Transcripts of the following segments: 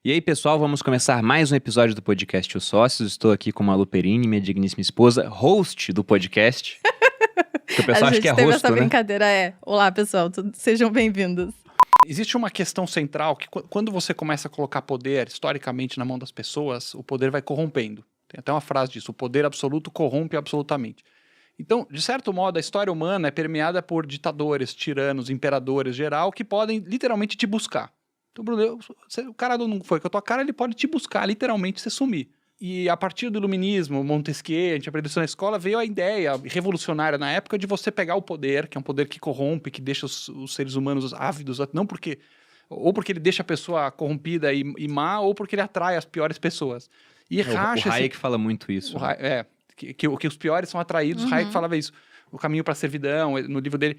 E aí, pessoal, vamos começar mais um episódio do podcast Os Sócios. Estou aqui com a Malu Perini, minha digníssima esposa, host do podcast. Que o pessoal acha que é teve rosto, essa né? brincadeira, Olá, pessoal, sejam bem-vindos. Existe uma questão central que quando você começa a colocar poder, historicamente, na mão das pessoas, o poder vai corrompendo. Tem até uma frase disso, o poder absoluto corrompe absolutamente. Então, de certo modo, a história humana é permeada por ditadores, tiranos, imperadores, geral, que podem literalmente te buscar. Então, Bruno, o cara não foi com a tua cara, ele pode te buscar, literalmente, você sumir. E a partir do iluminismo, Montesquieu, a gente aprendeu isso na escola, veio a ideia revolucionária na época de você pegar o poder, que é um poder que corrompe, que deixa os seres humanos ávidos, não porque... Ou porque ele deixa a pessoa corrompida e má, ou porque ele atrai as piores pessoas. E racha... O Hayek fala muito isso. Que os piores são atraídos, Hayek falava isso. O caminho para a servidão, no livro dele...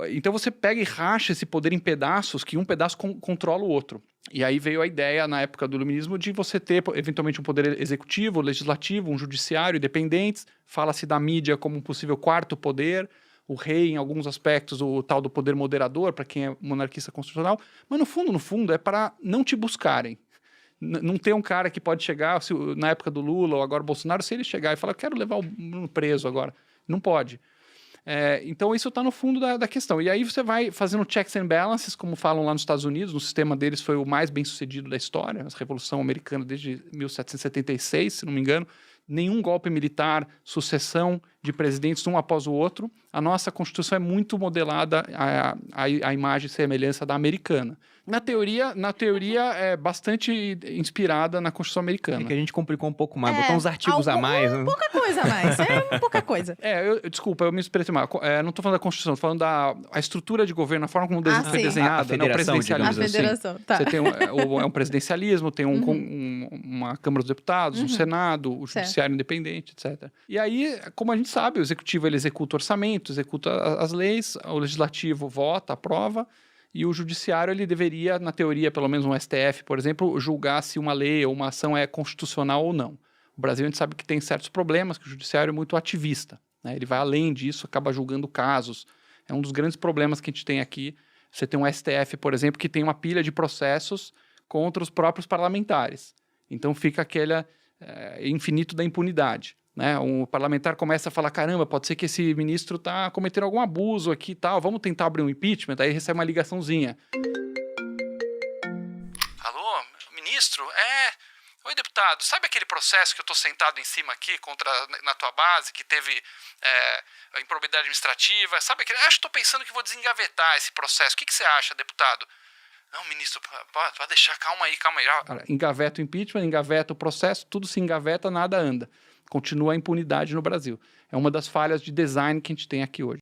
Então você pega e racha esse poder em pedaços, que um pedaço controla o outro. E aí veio a ideia, na época do iluminismo, de você ter, eventualmente, um poder executivo, legislativo, um judiciário independentes. Fala-se da mídia como um possível quarto poder. O rei, em alguns aspectos, o tal do poder moderador, para quem é monarquista constitucional. Mas, no fundo, é para não te buscarem. Não tem um cara que pode chegar, na época do Lula ou agora Bolsonaro, se ele chegar e falar, quero levar o Bruno preso agora. Não pode. Então isso está no fundo da questão. E aí você vai fazendo checks and balances, como falam lá nos Estados Unidos, no sistema deles foi o mais bem sucedido da história, a Revolução Americana desde 1776, se não me engano, nenhum golpe militar, sucessão de presidentes um após o outro. A nossa Constituição é muito modelada à imagem e semelhança da americana. Na teoria é bastante inspirada na Constituição americana. É que a gente complicou um pouco mais, botou uns artigos a mais. Né? Pouca coisa a mais, pouca coisa. Desculpa, eu me expressei mal. Não estou falando da Constituição, estou falando da estrutura de governo, a forma como foi desenhada, o presidencialismo. A federação, assim. Você tem um presidencialismo, tem uma Câmara dos Deputados, um Senado, o Judiciário Independente, etc. E aí, como a gente sabe, o Executivo ele executa o orçamento, executa as leis, o Legislativo vota, aprova, e o Judiciário ele deveria, na teoria, pelo menos um STF, por exemplo, julgar se uma lei ou uma ação é constitucional ou não. O Brasil, a gente sabe que tem certos problemas, que o Judiciário é muito ativista, né? Ele vai além disso, acaba julgando casos. É um dos grandes problemas que a gente tem aqui. Você tem um STF, por exemplo, que tem uma pilha de processos contra os próprios parlamentares. Então fica aquele infinito da impunidade. Né? Um parlamentar começa a falar, caramba, pode ser que esse ministro está cometendo algum abuso aqui e tal, vamos tentar abrir um impeachment, aí recebe uma ligaçãozinha. Alô, ministro? Oi, deputado, sabe aquele processo que eu estou sentado em cima aqui na tua base, que teve improbidade administrativa? Sabe aquele? Acho que estou pensando que vou desengavetar esse processo. O que você acha, deputado? Não, ministro, pode deixar, calma aí. Engaveta o impeachment, engaveta o processo, tudo se engaveta, nada anda. Continua a impunidade no Brasil. É uma das falhas de design que a gente tem aqui hoje.